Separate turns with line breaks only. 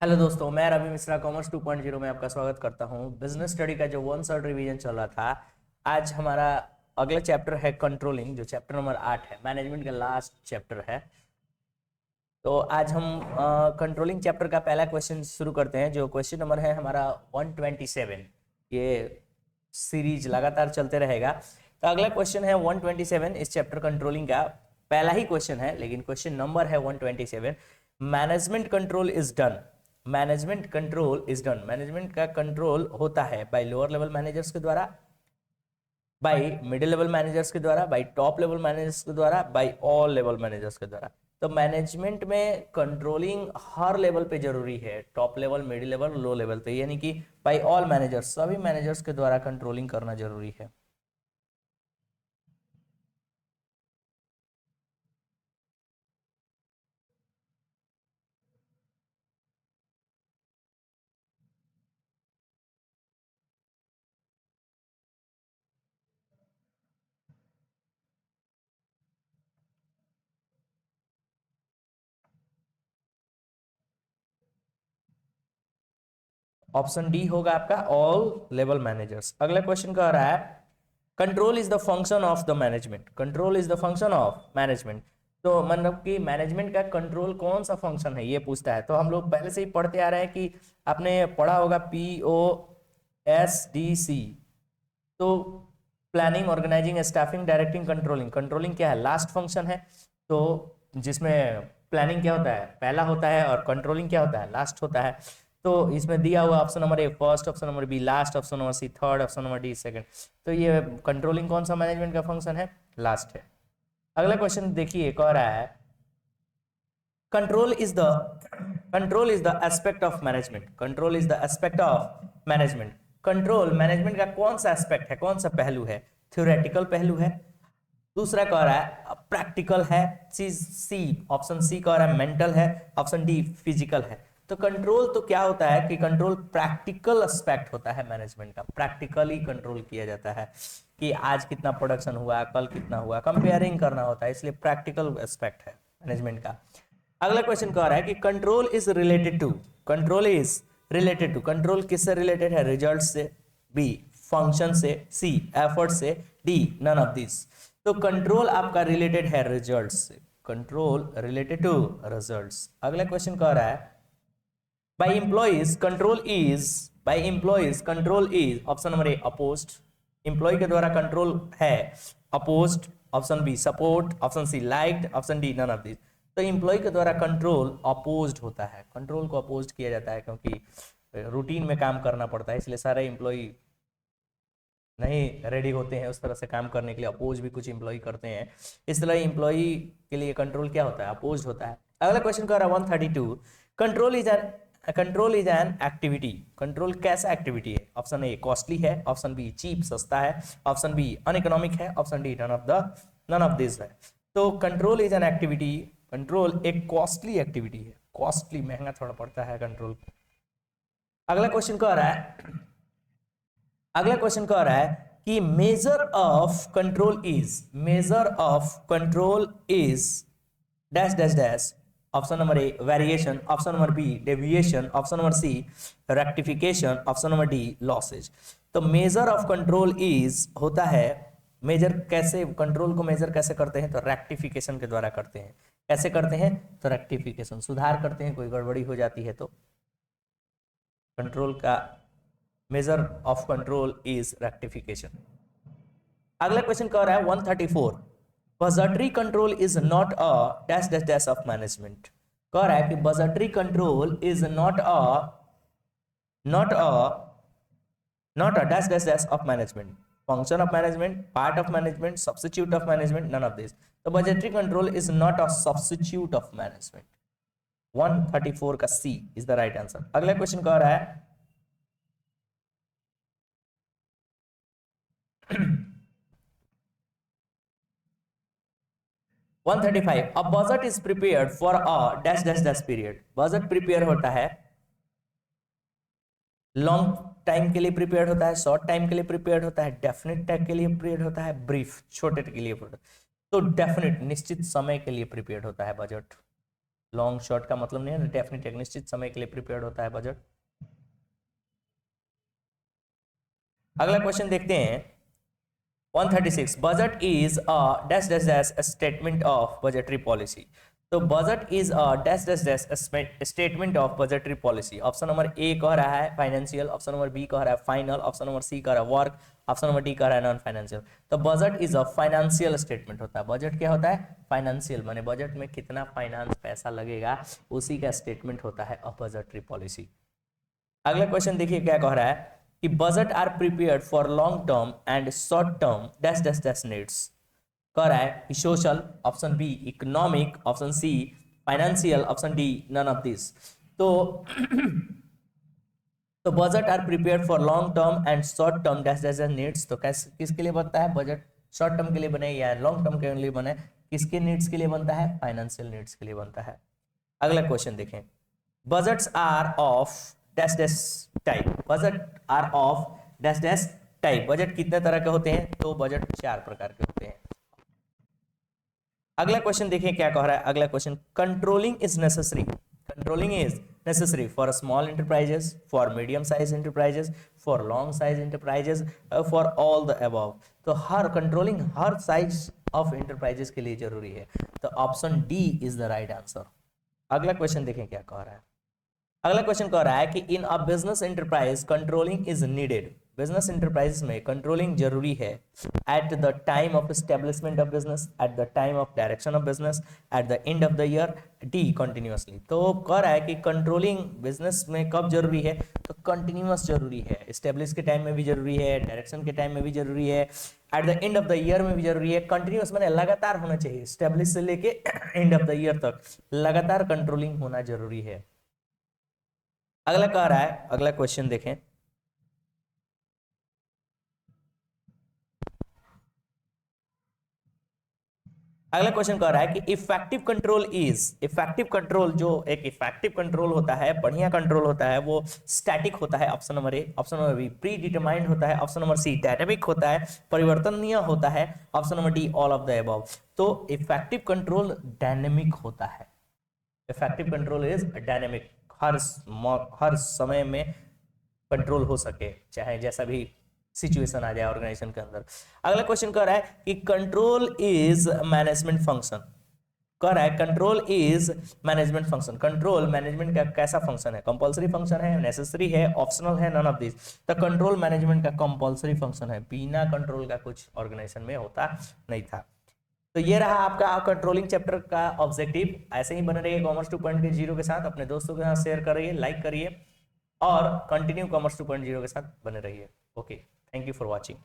Hello दोस्तों, मैं Ravi Mishra commerce 2.0 में आपका स्वागत करता हूं। बिजनेस स्टडी का जो वन शॉट रिवीजन चल रहा था, आज हमारा अगला चैप्टर है कंट्रोलिंग, जो चैप्टर नंबर 8 है, मैनेजमेंट का लास्ट चैप्टर है। तो आज हम कंट्रोलिंग चैप्टर का पहला क्वेश्चन शुरू करते हैं, जो क्वेश्चन नंबर है हमारा 127। ये सीरीज लगातार चलते रहेगा। तो अगला क्वेश्चन है 127 इस चैप्टर कंट्रोलिंग का। पहला ही क्वेश्चन है, लेकिन क्वेश्चन नंबर है 127। Management control is done. Management control is done. Management का कंट्रोल होता है बाय लोअर लेवल मैनेजर्स के द्वारा, बाय मिडिल लेवल मैनेजर्स के द्वारा, बाय टॉप लेवल मैनेजर्स के द्वारा, बाय ऑल लेवल मैनेजर्स के द्वारा। तो मैनेजमेंट में कंट्रोलिंग हर लेवल पे जरूरी है, top level, middle level, low level पे, यानी कि बाय ऑल मैनेजर्स, सभी मैनेजर्स के द्वारा कंट्रोलिंग करना जरूरी है। ऑप्शन डी होगा आपका, ऑल लेवल मैनेजर्स। अगला क्वेश्चन कह रहा है control is the function of the management. Control is the function of management. तो मतलब कि मैनेजमेंट का कंट्रोल कौन सा फंक्शन है, ये पूछता है। तो हम लोग पहले से ही पढ़ते आ रहे हैं कि आपने पढ़ा होगा POSDC। तो planning, organizing, staffing, directing, controlling. Controlling क्या है? लास्ट फंक्शन है। तो जिसमें प्लानिंग क्या होता है? पहला होता है, और कंट्रोलिंग क्या होता है? लास्ट होता है। तो इसमें दिया हुआ option number A first, option number B last, option number C third, option number D second. तो ये कंट्रोलिंग कौन सा मैनेजमेंट का फंक्शन है? लास्ट है। अगला क्वेश्चन देखिए, कह रहा है control is the aspect of management. Control is the aspect of management. Control management का कौन सा एस्पेक्ट है, कौन सा पहलू है? थ्योरेटिकल पहलू है। दूसरा कह रहा है प्रैक्टिकल है। सी ऑप्शन सी कह रहा है मेंटल है। ऑप्शन डी फिजिकल है। तो कंट्रोल तो क्या होता है कि कंट्रोल प्रैक्टिकल एस्पेक्ट होता है मैनेजमेंट का। प्रैक्टिकली कंट्रोल किया जाता है कि आज कितना प्रोडक्शन हुआ, कल कितना हुआ, कंपेयरिंग करना होता है, इसलिए प्रैक्टिकल एस्पेक्ट है मैनेजमेंट का। अगला क्वेश्चन कह रहा है कि control is related to. Control is related to. Control किससे रिलेटेड है? रिजल्ट से, बी फंक्शन से, सी एफर्ट से, डी नन ऑफ दिस। तो कंट्रोल आपका रिलेटेड है रिजल्ट से। Control related to results. अगला क्वेश्चन कह रहा है by employees control is. By employees control is, option number A opposed. Employ के द्वारा कंट्रोल है opposed. Option B support, option C liked, option D none of this. तो employ के द्वारा कंट्रोल अपोज्ड होता है। कंट्रोल को अपोज्ड किया जाता है क्योंकि रूटीन में काम करना पड़ता है, इसलिए सारे एम्प्लॉय नहीं रेडी होते हैं उस तरह से काम करने के लिए। अपोज भी कुछ एम्प्लॉय करते हैं, इसलिए एम्प्लॉय के लिए कंट्रोल क्या होता है? अपोज होता है। अगला क्वेश्चन कर रहा है 132। Control is an activity. Control कैसा एक्टिविटी है? ऑप्शन ए कॉस्टली है, ऑप्शन बी चीप सस्ता है, ऑप्शन बी अनइकोनॉमिक है, option D none of this है। तो control is an activity. Control एक कॉस्टली एक्टिविटी है। कॉस्टली, महंगा थोड़ा पड़ता है कंट्रोल। अगला क्वेश्चन कह रहा है अगला क्वेश्चन कह रहा है कि measure of control is. Measure of control is dash dash dash. Option number A variation, option number B deviation, option number C rectification, option number D losses. तो मेजर ऑफ कंट्रोल इज होता है, major कैसे, control को major कैसे करते हैं? तो rectification के द्वारा करते हैं। कैसे करते हैं? तो रेक्टिफिकेशन, सुधार करते हैं, कोई गड़बड़ी हो जाती है तो कंट्रोल का measure of control is rectification. अगला क्वेश्चन कह रहा है 134। Budgetary control is not a dash dash dash of management. कह रहा है कि budgetary control is not a not a dash dash dash of management. Function of management, part of management, substitute of management, none of this. तो budgetary control is not a substitute of management. 134 का C is the right answer. अगला question कह रहा है 135। A budget is prepared for a dash dash dash period. Budget prepare होता है long time के लिए प्रिपेयर होता है, शॉर्ट टाइम के लिए प्रिपेयर होता है, डेफिनेट टाइम के लिए प्रिपेयर होता है, ब्रीफ छोटे के लिए। तो डेफिनेट निश्चित समय के लिए प्रिपेयर होता है बजट। लॉन्ग शॉर्ट का मतलब नहीं है, डेफिनेट एक निश्चित समय के लिए प्रिपेयर्ड होता है बजट। अगला क्वेश्चन देखते हैं 136, budget is a dash dash dash statement of budgetary policy. तो budget is a dash dash dash statement of budgetary policy. Option number A कह रहा है फाइनेंशियल, ऑप्शन नंबर बी कह रहा है फाइनल, ऑप्शन नंबर सी कह रहा है वर्क, ऑप्शन नंबर डी कह रहा है नॉन फाइनेंशियल। तो budget is a financial statement होता है। बजट क्या होता है? फाइनेंशियल, माने बजट में कितना फाइनेंस पैसा लगेगा उसी का स्टेटमेंट होता है अ बजटरी पॉलिसी। अगला क्वेश्चन देखिए क्या कह रहा है कि budget are prepared for long term and short term dash dash dash needs. कह रहा है कि social, option B economic, option C financial, option D none of this. तो तो budget are prepared for long term and short term dash dash dash needs. तो कैसे किसके लिए बनता है बजट? शॉर्ट टर्म के लिए बने या लॉन्ग टर्म के लिए बने? किसके नीड्स के लिए बनता है? फाइनेंशियल नीड्स के लिए बनता है। अगला क्वेश्चन देखें, budgets are of dash dash type. Budget are of dash dash type. Budget कितने तरह के होते हैं? तो बजट 4 प्रकार के होते हैं। अगला क्वेश्चन देखिए क्या कह रहा है। अगला question, controlling is necessary. Controlling is necessary for small enterprises, for medium size enterprises, for long size enterprises, for all the above. तो हर कंट्रोलिंग हर साइज ऑफ एंटरप्राइजेस के लिए जरूरी है। तो option D is the right answer. अगला question देखें क्या कह रहा है। अगला क्वेश्चन कह रहा है कि in a business enterprise controlling is needed. Business enterprise में कंट्रोलिंग जरूरी है at the time of establishment of business, at the time of direction of business, at the end of the year, D continuously. तो कह रहा है कि controlling business में कब जरूरी है? तो कंटिन्यूअस जरूरी है। एस्टेब्लिश के टाइम में भी जरूरी है, डायरेक्शन के टाइम में भी जरूरी है, at the end of the year में भी जरूरी है। कंटिन्यूअस माने लगातार होना चाहिए, एस्टेब्लिश से लेके एंड ऑफ द ईयर तक लगातार कंट्रोलिंग होना जरूरी है। अगला कह रहा है, अगला क्वेश्चन देखें, अगला क्वेश्चन कह रहा है कि effective control is, effective control जो एक इफेक्टिव कंट्रोल होता है, बढ़िया कंट्रोल होता है, वो स्टैटिक होता है, option number A. Option number B predetermined होता है, ऑप्शन नंबर सी डायनेमिक होता है, परिवर्तनीय होता है, option number D all of the above. तो इफेक्टिव कंट्रोल डायनेमिक होता है। इफेक्टिव कंट्रोल इज डायनेमिक, हर समय में कंट्रोल हो सके, चाहे जैसा भी सिचुएशन आ जाए ऑर्गेनाइजेशन के अंदर। अगला क्वेश्चन कह रहा है कि कंट्रोल इज मैनेजमेंट फंक्शन। कह रहा है control is management function. Control management का कैसा फंक्शन है? कंपलसरी फंक्शन है, नेसेसरी है, ऑप्शनल है, नन ऑफ दिस। तो कंट्रोल मैनेजमेंट का कंपलसरी फंक्शन है, बिना कंट्रोल का कुछ ऑर्गेनाइजेशन में होता नहीं था। तो ये रहा आपका कंट्रोलिंग चैप्टर का ऑब्जेक्टिव। ऐसे ही बने रहिए कॉमर्स 2.0 के साथ, अपने दोस्तों के साथ शेयर करिए, लाइक करिए और कंटिन्यू कॉमर्स 2.0 के साथ बने रहिए। Okay, thank you for watching.